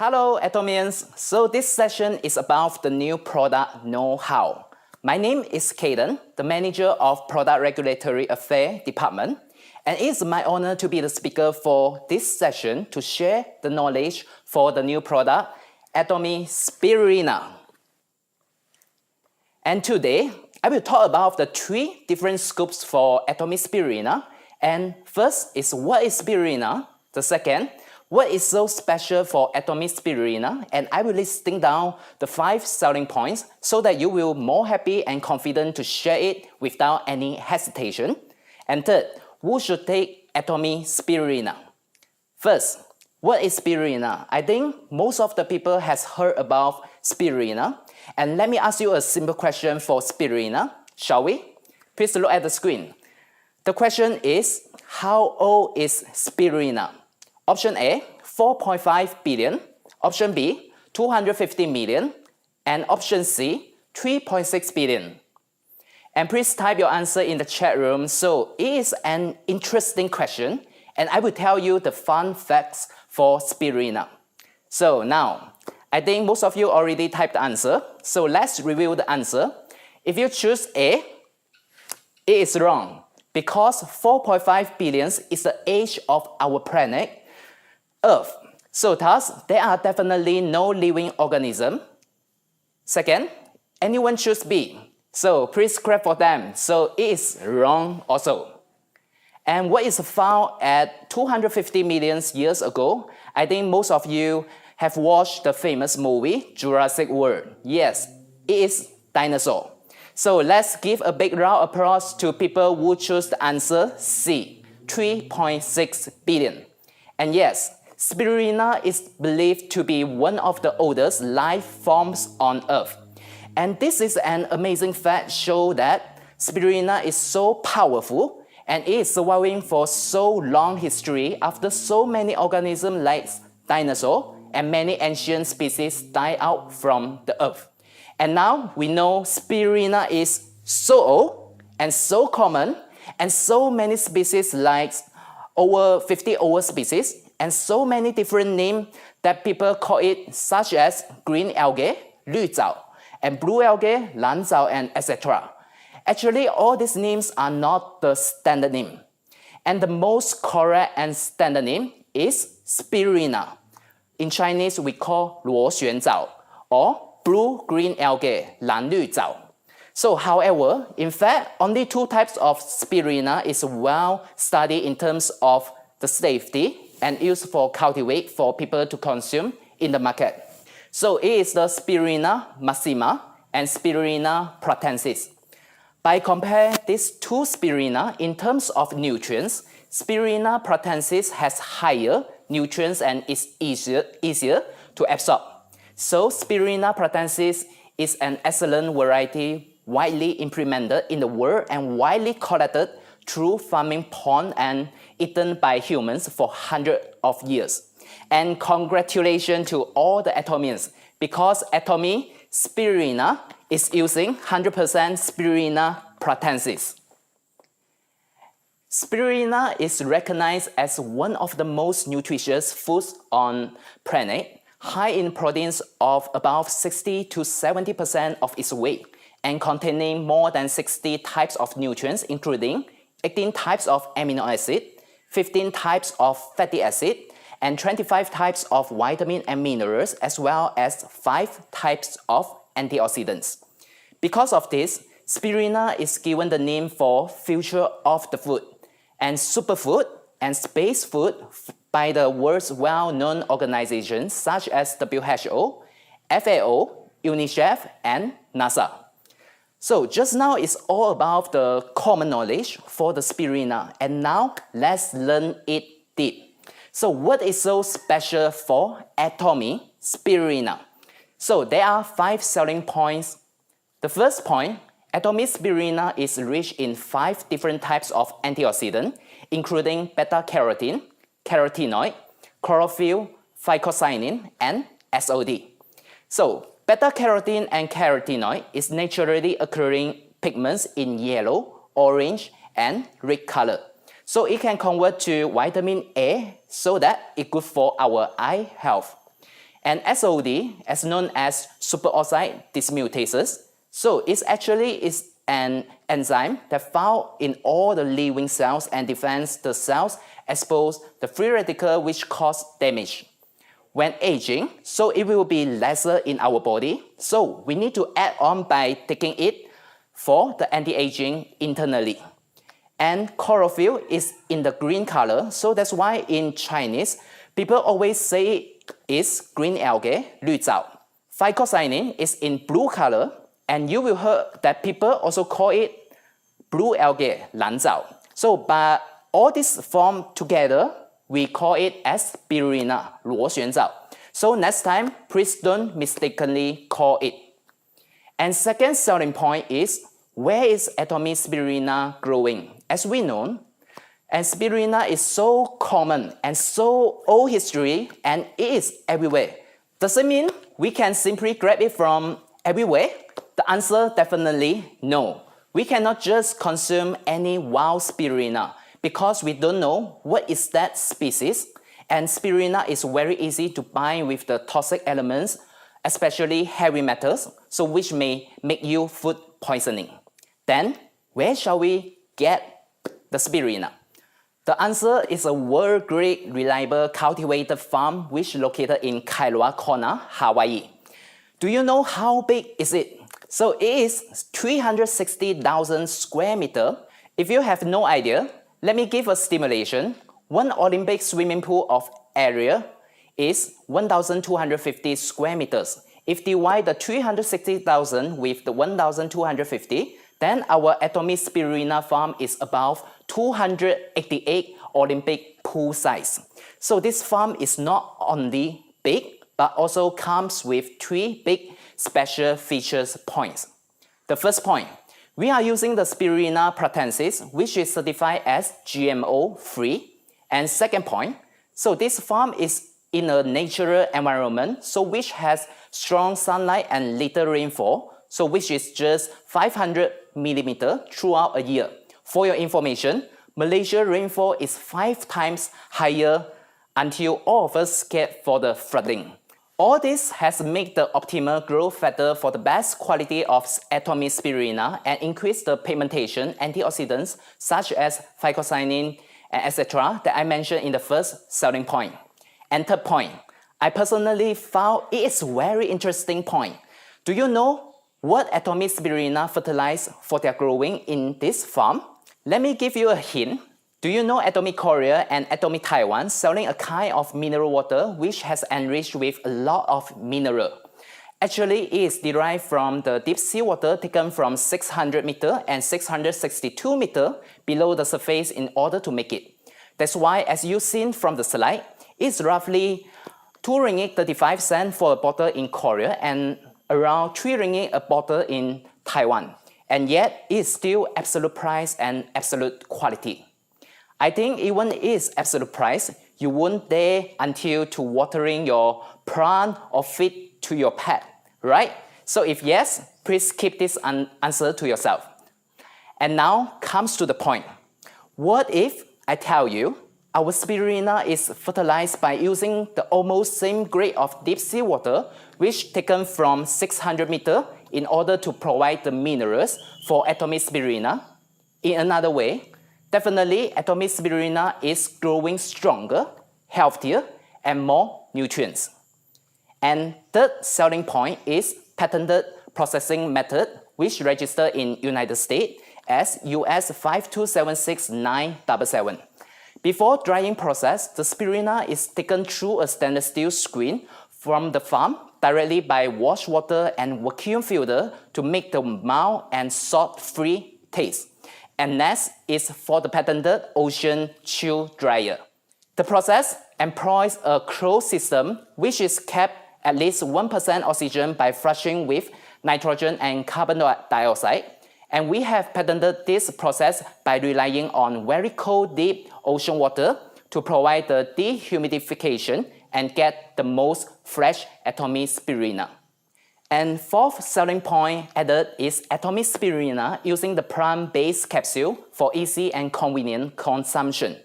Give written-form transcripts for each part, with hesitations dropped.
Hello, Atomians. So this session is about the new product know-how. My name is Caden, the manager of Product Regulatory Affairs Department, and it is my honor to be the speaker for this session to share the knowledge for the new product, Atomy Spirulina. And today, I will talk about the three different scoops for Atomy Spirulina. And first is what is spirulina? The second, what is so special for Atomy Spirulina? And I will listing down the 5 selling points so that you will more happy and confident to share it without any hesitation. And third, who should take Atomy Spirulina? First, what is spirulina? I think most of the people has heard about spirulina. And let me ask you a simple question for spirulina, shall we? Please look at the screen. The question is, how old is spirulina? Option A, 4.5 billion. Option B, 250 million. And option C, 3.6 billion. And please type your answer in the chat room. So it is an interesting question. And I will tell you the fun facts for spirulina. So now, I think most of you already typed the answer. So let's review the answer. If you choose A, it is wrong. Because 4.5 billion is the age of our planet, Earth. So thus, there are definitely no living organism. Second, anyone choose B. So please clap for them. So it is wrong also. And what is found at 250 million years ago, I think most of you have watched the famous movie Jurassic World. Yes, it is dinosaur. So let's give a big round of applause to people who choose the answer C, 3.6 billion. And yes, spirulina is believed to be one of the oldest life forms on Earth. And this is an amazing fact show that spirulina is so powerful and it is surviving for so long history after so many organisms like dinosaurs and many ancient species died out from the Earth. And now we know spirulina is so old and so common and so many species like over 50 over species and so many different names that people call it such as green algae, 绿藻, and blue algae, 蓝藻, and etc. Actually, all these names are not the standard name. And the most correct and standard name is spirulina. In Chinese, we call 螺旋藻 or blue-green algae, 蓝绿藻. So, however, in fact, only 2 types of spirulina is well studied in terms of the safety and used for cultivate for people to consume in the market. So, it is the Spirulina maxima and Spirulina platensis. By comparing these 2 spirulina in terms of nutrients, Spirulina platensis has higher nutrients and is easier to absorb. So Spirulina platensis is an excellent variety widely implemented in the world and widely collected through farming pond and eaten by humans for hundreds of years. And congratulations to all the Atomians because Atomy Spirulina is using 100% Spirulina platensis. Spirulina is recognized as one of the most nutritious foods on planet, high in proteins of about 60 to 70% of its weight, and containing more than 60 types of nutrients, including 18 types of amino acid, 15 types of fatty acid, and 25 types of vitamins and minerals, as well as 5 types of antioxidants. Because of this, spirulina is given the name for future of the food, and superfood and space food by the world's well-known organizations such as WHO, FAO, UNICEF, and NASA. So just now it's all about the common knowledge for the spirulina, and now let's learn it deep. So what is so special for Atomy Spirulina? So there are 5 selling points. The first point, Atomy Spirulina is rich in 5 different types of antioxidants, including beta-carotene, carotenoid, chlorophyll, phycocyanin, and SOD. So, beta-carotene and carotenoid is naturally occurring pigments in yellow, orange, and red color. So it can convert to vitamin A so that it's good for our eye health. And SOD, as known as superoxide dismutases, so it actually is an enzyme that found in all the living cells and defends the cells exposed to free radical which cause damage. When aging, so it will be lesser in our body, so we need to add on by taking it for the anti-aging internally. And chlorophyll is in the green color, so that's why in Chinese, people always say it's green algae, 绿藻. Phycocyanin is in blue color, and you will hear that people also call it blue algae, 蓝藻. So by all this form together, we call it as spirulina, 螺旋藻. So next time, please don't mistakenly call it. And second selling point is, where is Atomy Spirulina growing? As we know, and spirulina is so common and so old history, and it is everywhere. Does it mean we can simply grab it from everywhere? The answer definitely no. We cannot just consume any wild spirulina because we don't know what is that species, and spirulina is very easy to bind with the toxic elements, especially heavy metals, so which may make you food poisoning. Then, where shall we get the spirulina? The answer is a world-grade reliable cultivated farm which is located in Kailua Kona, Hawaii. Do you know how big is it? So it is 360,000 square meters. If you have no idea, let me give a stimulation. One Olympic swimming pool of area is 1,250 square meters. If divide the 360,000 with the 1,250, then our Atomy Spirulina farm is about 288 Olympic pool size. So this farm is not only big, but also comes with 3 big special features points. The first point, we are using the Spirulina platensis, which is certified as GMO-free. And second point, so this farm is in a natural environment, so which has strong sunlight and little rainfall, so which is just 500 millimeter throughout a year. For your information, Malaysia rainfall is 5 times higher until all of us scared for the flooding. All this has made the optimal growth factor for the best quality of Atomy Spirulina and increase the pigmentation antioxidants such as phycocyanin and etc. that I mentioned in the first selling point. And third point, I personally found it is a very interesting point. Do you know what Atomy Spirulina fertilize for their growing in this farm? Let me give you a hint. Do you know Atomy Korea and Atomy Taiwan selling a kind of mineral water which has enriched with a lot of mineral? Actually, it is derived from the deep sea water taken from 600 meter and 662 meter below the surface in order to make it. That's why, as you've seen from the slide, it's roughly 2 ringgit 35 cents for a bottle in Korea and around 3 ringgit a bottle in Taiwan. And yet, it's still absolute price and absolute quality. I think even is absolute price, you won't dare until to watering your plant or feed to your pet, right? So if yes, please keep this answer to yourself. And now comes to the point. What if I tell you our spirulina is fertilized by using the almost same grade of deep sea water which taken from 600 meter in order to provide the minerals for Atomy Spirulina? In another way, definitely Atomy Spirulina is growing stronger, healthier, and more nutrients. And third selling point is patented processing method which registered in United States as US 5276977. Before drying process, the spirulina is taken through a stainless steel screen from the farm directly by wash water and vacuum filter to make the mild and salt-free taste. And next is for the patented ocean chill dryer. The process employs a closed system which is kept at least 1% oxygen by flushing with nitrogen and carbon dioxide. And we have patented this process by relying on very cold deep ocean water to provide the dehumidification and get the most fresh Atomy Spirulina. And fourth selling point added is Atomy Spirulina using the plant-based capsule for easy and convenient consumption.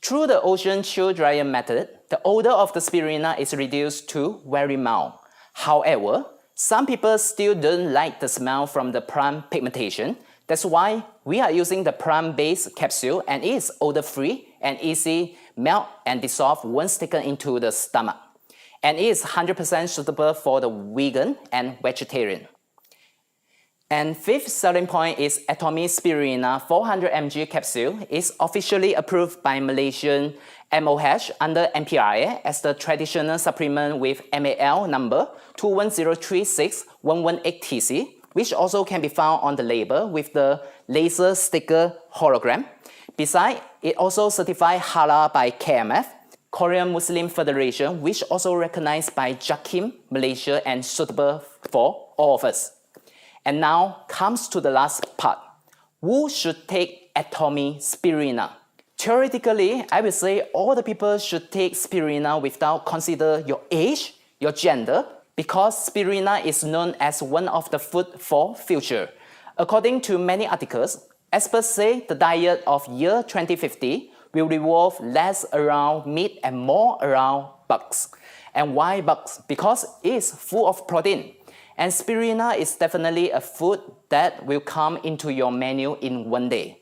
Through the ocean chill dryer method, the odor of the spirulina is reduced to very mild. However, some people still don't like the smell from the plant pigmentation. That's why we are using the plant-based capsule, and it is odor-free and easy melt and dissolve once taken into the stomach. And it is 100% suitable for the vegan and vegetarian. And fifth selling point is Atomy Spirulina 400 mg capsule is officially approved by Malaysian MOH under MPRA as the traditional supplement with MAL number 21036-118TC, which also can be found on the label with the laser sticker hologram. Besides, it also certified halal by KMF, Korean Muslim Federation, which also recognized by JAKIM Malaysia and suitable for all of us. And now comes to the last part. Who should take Atomy Spirulina? Theoretically, I will say all the people should take spirulina without consider your age, your gender, because spirulina is known as one of the food for future. According to many articles, experts say the diet of year 2050 will revolve less around meat and more around bugs. And why bugs? Because it is full of protein. And spirulina is definitely a food that will come into your menu in one day.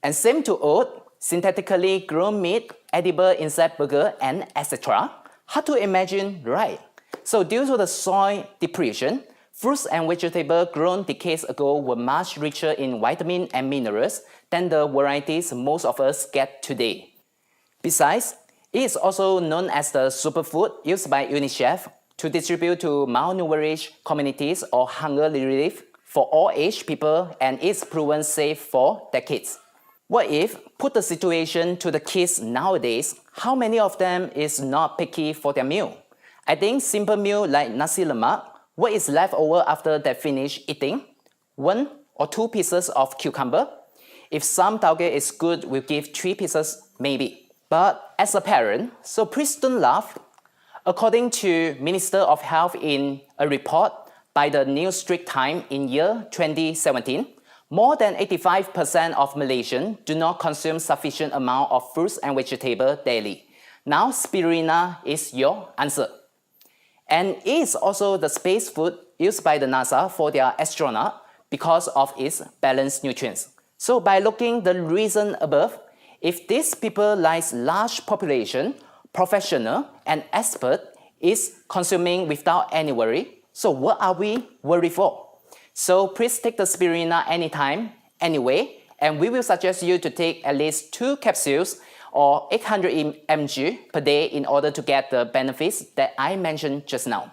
And same to oat, synthetically grown meat, edible insect burger, and etc. Hard to imagine, right? So due to the soil depletion, fruits and vegetables grown decades ago were much richer in vitamin and minerals than the varieties most of us get today. Besides, it is also known as the superfood used by UNICEF to distribute to malnourished communities or hunger relief for all age people, and is proven safe for decades. What if put the situation to the kids nowadays? How many of them is not picky for their meal? I think simple meal like nasi lemak, what is left over after they finish eating? 1 or 2 pieces of cucumber. If some taugeh is good, we'll give 3 pieces maybe. But as a parent, so please don't laugh. According to Minister of Health in a report by the New Straits Times in year 2017, more than 85% of Malaysians do not consume sufficient amount of fruits and vegetables daily. Now spirulina is your answer. And it is also the space food used by the NASA for their astronaut because of its balanced nutrients. So by looking the reason above, if these people like large population, professional and expert is consuming without any worry, so what are we worried for? So please take the spirulina anytime, anyway, and we will suggest you to take at least 2 capsules or 800 mg per day in order to get the benefits that I mentioned just now.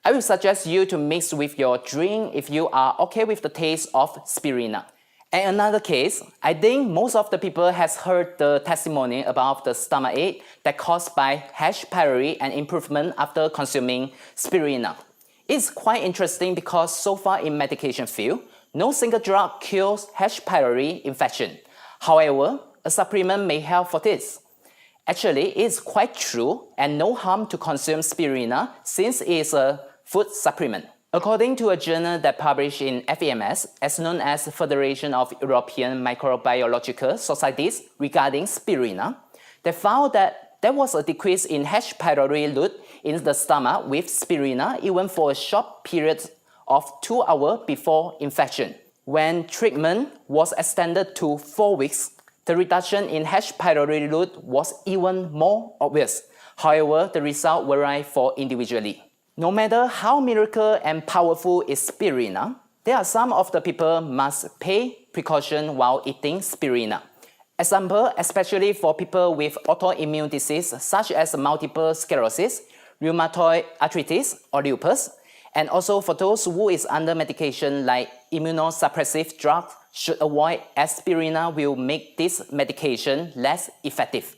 I will suggest you to mix with your drink if you are okay with the taste of spirulina. And another case, I think most of the people has heard the testimony about the stomachache that caused by H. pylori and improvement after consuming spirulina. It's quite interesting because so far in medication field, no single drug cures H. pylori infection. However, a supplement may help for this. Actually, it's quite true and no harm to consume spirulina since it is a food supplement. According to a journal that published in FEMS, as known as Federation of European Microbiological Societies regarding spirulina, they found that there was a decrease in H. pylori load in the stomach with spirulina even for a short period of 2 hours before infection. When treatment was extended to 4 weeks, the reduction in H. pylori load was even more obvious. However, the result varied for individually. No matter how miracle and powerful is spirulina, there are some of the people must pay precaution while eating spirulina. Example, especially for people with autoimmune disease such as multiple sclerosis, rheumatoid arthritis, or lupus, and also for those who is under medication like immunosuppressive drugs should avoid, as spirulina will make this medication less effective.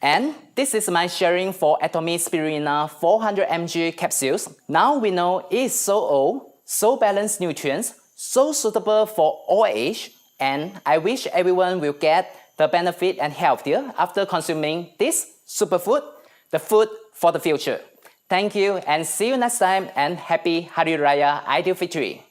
And this is my sharing for Atomy Spirulina 400 mg capsules. Now we know it is so old, so balanced nutrients, so suitable for all age, and I wish everyone will get the benefit and healthier after consuming this superfood, the food for the future. Thank you and see you next time, and happy Hari Raya Idul Fitri.